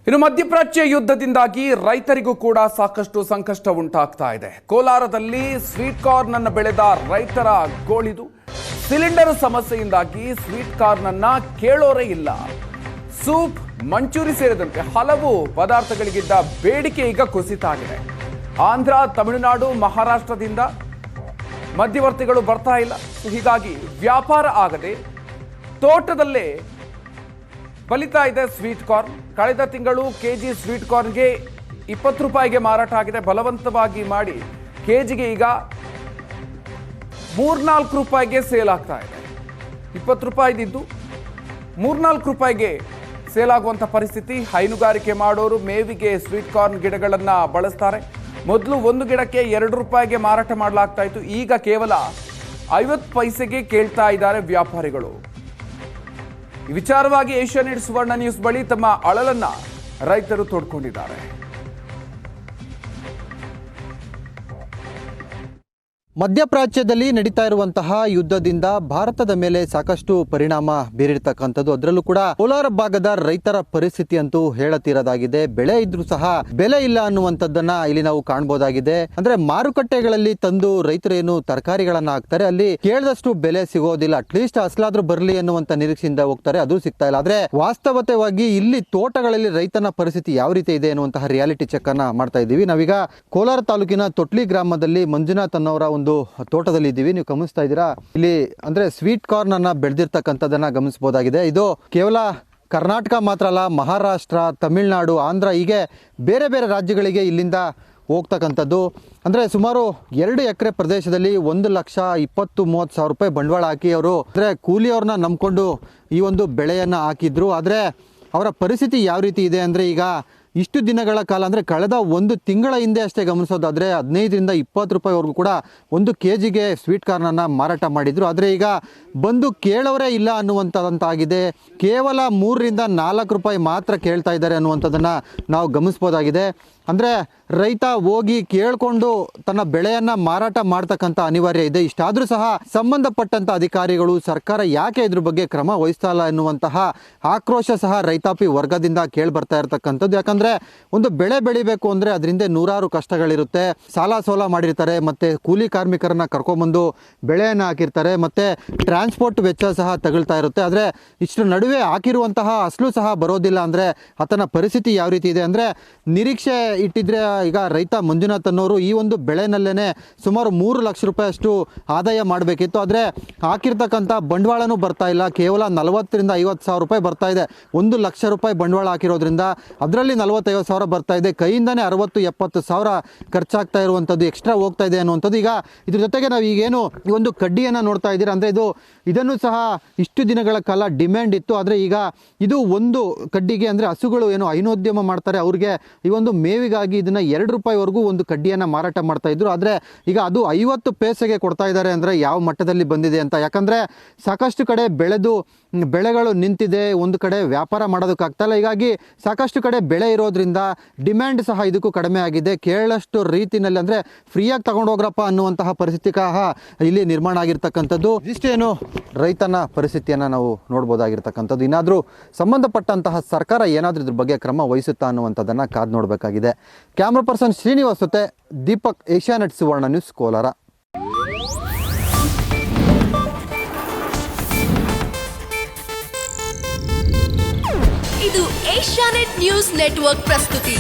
ಇನ್ನು ಮಧ್ಯಪ್ರಾಚ್ಯ ಯುದ್ಧದಿಂದಾಗಿ ರೈತರಿಗೂ ಕೂಡ ಸಾಕಷ್ಟು ಸಂಕಷ್ಟ ಉಂಟಾಗ್ತಾ ಇದೆ. ಕೋಲಾರದಲ್ಲಿ ಸ್ವೀಟ್ ಕಾರ್ನ್ ಅನ್ನು ಬೆಳೆದ ರೈತರ ಗೋಳಿದು. ಸಿಲಿಂಡರ್ ಸಮಸ್ಯೆಯಿಂದಾಗಿ ಸ್ವೀಟ್ ಕಾರ್ನ್ ಅನ್ನು ಕೇಳೋರೇ ಇಲ್ಲ. ಸೂಪ್, ಮಂಚೂರಿ ಸೇರಿದಂತೆ ಹಲವು ಪದಾರ್ಥಗಳಿಗಿದ್ದ ಬೇಡಿಕೆ ಈಗ ಕುಸಿತ ಆಗಿದೆ. ಆಂಧ್ರ, ತಮಿಳುನಾಡು, ಮಹಾರಾಷ್ಟ್ರದಿಂದ ಮಧ್ಯವರ್ತಿಗಳು ಬರ್ತಾ ಇಲ್ಲ. ಹೀಗಾಗಿ ವ್ಯಾಪಾರ ಆಗದೆ ತೋಟದಲ್ಲೇ ಬಲಿತಾ ಇದೆ ಸ್ವೀಟ್ ಕಾರ್ನ್. ಕಳೆದ ತಿಂಗಳು ಕೆಜಿ ಸ್ವೀಟ್ ಕಾರ್ನ್ಗೆ 20 ರೂಪಾಯಿಗೆ ಮಾರಾಟ ಆಗಿದೆ. ಬಲವಂತವಾಗಿ ಮಾಡಿ ಕೆಜಿಗೆ ಈಗ 3-4 ರೂಪಾಯಿಗೆ ಸೇಲ್ ಆಗ್ತಾ ಇದೆ. 20 ರೂಪಾಯಿದಿದ್ದು 3-4 ರೂಪಾಯಿಗೆ ಸೇಲ್ ಆಗುವಂಥ ಪರಿಸ್ಥಿತಿ. ಹೈನುಗಾರಿಕೆ ಮಾಡೋರು ಮೇವಿಗೆ ಸ್ವೀಟ್ ಕಾರ್ನ್ ಗಿಡಗಳನ್ನು ಬಳಸ್ತಾರೆ. ಮೊದಲು ಒಂದು ಗಿಡಕ್ಕೆ 2 ರೂಪಾಯಿಗೆ ಮಾರಾಟ ಮಾಡಲಾಗ್ತಾ ಇತ್ತು. ಈಗ ಕೇವಲ 50 ಪೈಸೆಗೆ ಕೇಳ್ತಾ ಇದ್ದಾರೆ ವ್ಯಾಪಾರಿಗಳು. ಈ ವಿಚಾರವಾಗಿ ಏಷ್ಯಾನೆಟ್ ಸುವರ್ಣ ನ್ಯೂಸ್ ಬಳಿ ತಮ್ಮ ಅಳಲನ್ನ ರೈತರು ತೋಡ್ಕೊಂಡಿದ್ದಾರೆ. ಮಧ್ಯಪ್ರಾಚ್ಯದಲ್ಲಿ ನಡೀತಾ ಇರುವಂತಹ ಯುದ್ಧದಿಂದ ಭಾರತದ ಮೇಲೆ ಸಾಕಷ್ಟು ಪರಿಣಾಮ ಬೀರಿರ್ತಕ್ಕಂಥದ್ದು. ಅದರಲ್ಲೂ ಕೂಡ ಕೋಲಾರ ಭಾಗದ ರೈತರ ಪರಿಸ್ಥಿತಿ ಅಂತೂ ಹೇಳತೀರದಾಗಿದೆ. ಬೆಳೆ ಇದ್ರೂ ಸಹ ಬೆಲೆ ಇಲ್ಲ ಅನ್ನುವಂಥದ್ದನ್ನ ಇಲ್ಲಿ ನಾವು ಕಾಣಬಹುದಾಗಿದೆ. ಅಂದ್ರೆ ಮಾರುಕಟ್ಟೆಗಳಲ್ಲಿ ತಂದು ರೈತರೇನು ತರಕಾರಿಗಳನ್ನ ಹಾಕ್ತಾರೆ, ಅಲ್ಲಿ ಕೇಳಿದಷ್ಟು ಬೆಲೆ ಸಿಗೋದಿಲ್ಲ. ಅಟ್ಲೀಸ್ಟ್ ಅಸಲಾದ್ರೂ ಬರಲಿ ಅನ್ನುವಂತ ನಿರೀಕ್ಷೆಯಿಂದ ಹೋಗ್ತಾರೆ, ಅದು ಸಿಗ್ತಾ ಇಲ್ಲ. ಆದ್ರೆ ವಾಸ್ತವತೆಯಾಗಿ ಇಲ್ಲಿ ತೋಟಗಳಲ್ಲಿ ರೈತನ ಪರಿಸ್ಥಿತಿ ಯಾವ ರೀತಿ ಇದೆ ಅನ್ನುವಂತಹ ರಿಯಾಲಿಟಿ ಚೆಕ್ ಅನ್ನ ಮಾಡ್ತಾ ಇದ್ದೀವಿ. ನಾವೀಗ ಕೋಲಾರ ತಾಲೂಕಿನ ತೊಟ್ಲಿ ಗ್ರಾಮದಲ್ಲಿ ಮಂಜುನಾಥ್ ಅನ್ನೋರ ಒಂದು ತೋಟದಲ್ಲಿ ಇದ್ದೀವಿ. ನೀವು ಗಮನಿಸ್ತಾ ಇದ್ದೀರಾ, ಇಲ್ಲಿ ಅಂದ್ರೆ ಸ್ವೀಟ್ ಕಾರ್ನ್ ಅನ್ನ ಬೆಳೆದಿರ್ತಕ್ಕಂಥದ್ದನ್ನ ಗಮನಿಸಬಹುದಾಗಿದೆ. ಇದು ಕೇವಲ ಕರ್ನಾಟಕ ಮಾತ್ರ ಅಲ್ಲ, ಮಹಾರಾಷ್ಟ್ರ, ತಮಿಳುನಾಡು, ಆಂಧ್ರ ಹೀಗೆ ಬೇರೆ ಬೇರೆ ರಾಜ್ಯಗಳಿಗೆ ಇಲ್ಲಿಂದ ಹೋಗ್ತಕ್ಕಂಥದ್ದು. ಅಂದರೆ ಸುಮಾರು 2 ಎಕರೆ ಪ್ರದೇಶದಲ್ಲಿ 1,20,30,000 ರೂಪಾಯಿ ಬಂಡವಾಳ ಹಾಕಿ ಅವರು ಅಂದರೆ ಕೂಲಿಯವ್ರನ್ನ ನಂಬ್ಕೊಂಡು ಈ ಒಂದು ಬೆಳೆಯನ್ನು ಹಾಕಿದ್ರು. ಆದರೆ ಅವರ ಪರಿಸ್ಥಿತಿ ಯಾವ ರೀತಿ ಇದೆ ಅಂದರೆ, ಈಗ ಇಷ್ಟು ದಿನಗಳ ಕಾಲ ಅಂದರೆ ಕಳೆದ 1 ತಿಂಗಳ ಹಿಂದೆ ಅಷ್ಟೇ ಗಮನಿಸೋದಾದರೆ 15-20 ರೂಪಾಯಿವರೆಗೂ ಕೂಡ 1 ಕೆಜಿಗೆ ಸ್ವೀಟ್ ಕಾರ್ನನ್ನು ಮಾರಾಟ ಮಾಡಿದರು. ಆದರೆ ಈಗ ಬಂದು ಕೇಳೋರೇ ಇಲ್ಲ ಅನ್ನುವಂಥದ್ದಂತಾಗಿದೆ. ಕೇವಲ 3-4 ರೂಪಾಯಿ ಮಾತ್ರ ಕೇಳ್ತಾ ಇದ್ದಾರೆ ಅನ್ನುವಂಥದ್ದನ್ನು ನಾವು ಗಮನಿಸ್ಬೋದಾಗಿದೆ. ಅಂದರೆ ರೈತ ಹೋಗಿ ಕೇಳಿಕೊಂಡು ತನ್ನ ಬೆಳೆಯನ್ನು ಮಾರಾಟ ಮಾಡ್ತಕ್ಕಂಥ ಅನಿವಾರ್ಯ ಇದೆ. ಇಷ್ಟಾದರೂ ಸಹ ಸಂಬಂಧಪಟ್ಟಂಥ ಅಧಿಕಾರಿಗಳು, ಸರ್ಕಾರ ಯಾಕೆ ಇದ್ರ ಬಗ್ಗೆ ಕ್ರಮ ವಹಿಸ್ತಾ ಇಲ್ಲ ಎನ್ನುವಂತಹ ಆಕ್ರೋಶ ಸಹ ರೈತಾಪಿ ವರ್ಗದಿಂದ ಕೇಳಿ ಬರ್ತಾ ಇರತಕ್ಕಂಥದ್ದು. ಯಾಕಂದರೆ ಒಂದು ಬೆಳೆ ಬೆಳಿಬೇಕು ಅಂದರೆ ಅದರಿಂದ ನೂರಾರು ಕಷ್ಟಗಳಿರುತ್ತೆ. ಸಾಲ ಸೋಲ ಮಾಡಿರ್ತಾರೆ, ಮತ್ತು ಕೂಲಿ ಕಾರ್ಮಿಕರನ್ನ ಕರ್ಕೊಂಬಂದು ಬೆಳೆಯನ್ನು ಹಾಕಿರ್ತಾರೆ, ಮತ್ತು ಟ್ರಾನ್ಸ್ಪೋರ್ಟ್ ವೆಚ್ಚ ಸಹ ತಗೊಳ್ತಾ ಇರುತ್ತೆ. ಆದರೆ ಇಷ್ಟು ನಡುವೆ ಹಾಕಿರುವಂತಹ ಅಸಲು ಸಹ ಬರೋದಿಲ್ಲ. ಅಂದರೆ ಆತನ ಪರಿಸ್ಥಿತಿ ಯಾವ ರೀತಿ ಇದೆ ಅಂದರೆ, ನಿರೀಕ್ಷೆ ಇಟ್ಟಿದ್ರೆ ಈಗ ರೈತ ಮಂಜುನಾಥ್ ಅನ್ನೋರು ಈ ಒಂದು ಬೆಳೆನಲ್ಲೇನೆ ಸುಮಾರು 3 ಲಕ್ಷ ರೂಪಾಯಿ ಅಷ್ಟು ಆದಾಯ ಮಾಡಬೇಕಿತ್ತು. ಆದರೆ ಹಾಕಿರ್ತಕ್ಕಂಥ ಬಂಡವಾಳನೂ ಬರ್ತಾ ಇಲ್ಲ. ಕೇವಲ 40,000-50,000 ರೂಪಾಯಿ ಬರ್ತಾ ಇದೆ. 1 ಲಕ್ಷ ರೂಪಾಯಿ ಬಂಡವಾಳ ಹಾಕಿರೋದ್ರಿಂದ ಅದರಲ್ಲಿ 40-50,000 ಬರ್ತಾ ಇದೆ. ಕೈಯಿಂದಾನೇ 60-70,000 ಖರ್ಚಾಗ್ತಾ ಇರುವಂಥದ್ದು, ಎಕ್ಸ್ಟ್ರಾ ಹೋಗ್ತಾ ಇದೆ ಅನ್ನುವಂಥದ್ದು. ಈಗ ಇದ್ರ ಜೊತೆಗೆ ನಾವು ಈಗೇನು ಈ ಒಂದು ಕಡ್ಡಿಯನ್ನು ನೋಡ್ತಾ ಇದ್ದೀರಾ ಅಂದರೆ, ಇದನ್ನು ಸಹ ಇಷ್ಟು ದಿನಗಳ ಕಾಲ ಡಿಮ್ಯಾಂಡ್ ಇತ್ತು. ಆದರೆ ಈಗ ಇದು ಒಂದು ಕಡ್ಡಿಗೆ ಅಂದರೆ ಹಸುಗಳು ಏನು ಹೈನೋದ್ಯಮ ಮಾಡ್ತಾರೆ ಅವ್ರಿಗೆ ಈ ಒಂದು ಮೇವಿಗಾಗಿ ಇದನ್ನು 2 ರೂಪಾಯಿವರೆಗೂ ಒಂದು ಕಡ್ಡಿಯನ್ನು ಮಾರಾಟ ಮಾಡ್ತಾ ಇದ್ರು. ಆದರೆ ಈಗ ಅದು 50 ಪೈಸೆಗೆ ಕೊಡ್ತಾ ಇದ್ದಾರೆ. ಅಂದರೆ ಯಾವ ಮಟ್ಟದಲ್ಲಿ ಬಂದಿದೆ ಅಂತ. ಯಾಕಂದರೆ ಸಾಕಷ್ಟು ಕಡೆ ಬೆಳೆಗಳು ನಿಂತಿದೆ, ಒಂದು ಕಡೆ ವ್ಯಾಪಾರ ಮಾಡೋದಕ್ಕಾಗ್ತಾಯಿಲ್ಲ. ಹೀಗಾಗಿ ಸಾಕಷ್ಟು ಕಡೆ ಬೆಳೆ ಇರೋದ್ರಿಂದ ಡಿಮ್ಯಾಂಡ್ ಸಹ ಇದಕ್ಕೂ ಕಡಿಮೆ ಆಗಿದೆ. ಕೇಳಷ್ಟು ರೀತಿಯಲ್ಲಿ ಅಂದರೆ ಫ್ರೀಯಾಗಿ ತಗೊಂಡೋಗ್ರಪ್ಪ ಅನ್ನುವಂತಹ ಪರಿಸ್ಥಿತಿ ಸಹ ಇಲ್ಲಿ ನಿರ್ಮಾಣ ಆಗಿರ್ತಕ್ಕಂಥದ್ದು. ಇಷ್ಟೇನು ರೈತನ ಪರಿಸ್ಥಿತಿಯನ್ನು ನಾವು ನೋಡ್ಬೋದಾಗಿರ್ತಕ್ಕಂಥದ್ದು. ಇನ್ನಾದರೂ ಸಂಬಂಧಪಟ್ಟಂತಹ ಸರ್ಕಾರ ಏನಾದರೂ ಇದ್ರ ಬಗ್ಗೆ ಕ್ರಮ ವಹಿಸುತ್ತಾ ಅನ್ನುವಂಥದ್ದನ್ನು ಕಾದು ನೋಡಬೇಕಾಗಿದೆ. ಕ್ಯಾಮ್ರಾ ಪರ್ಸನ್ ಶ್ರೀನಿವಾಸ್ ಜೊತೆ ದೀಪಕ್, ಏಷ್ಯಾನೆಟ್ ಸುವರ್ಣ ನ್ಯೂಸ್, ಕೋಲಾರ. ಇದು ಏಷ್ಯಾನೆಟ್ ನ್ಯೂಸ್ ನೆಟ್ವರ್ಕ್ ಪ್ರಸ್ತುತಿ.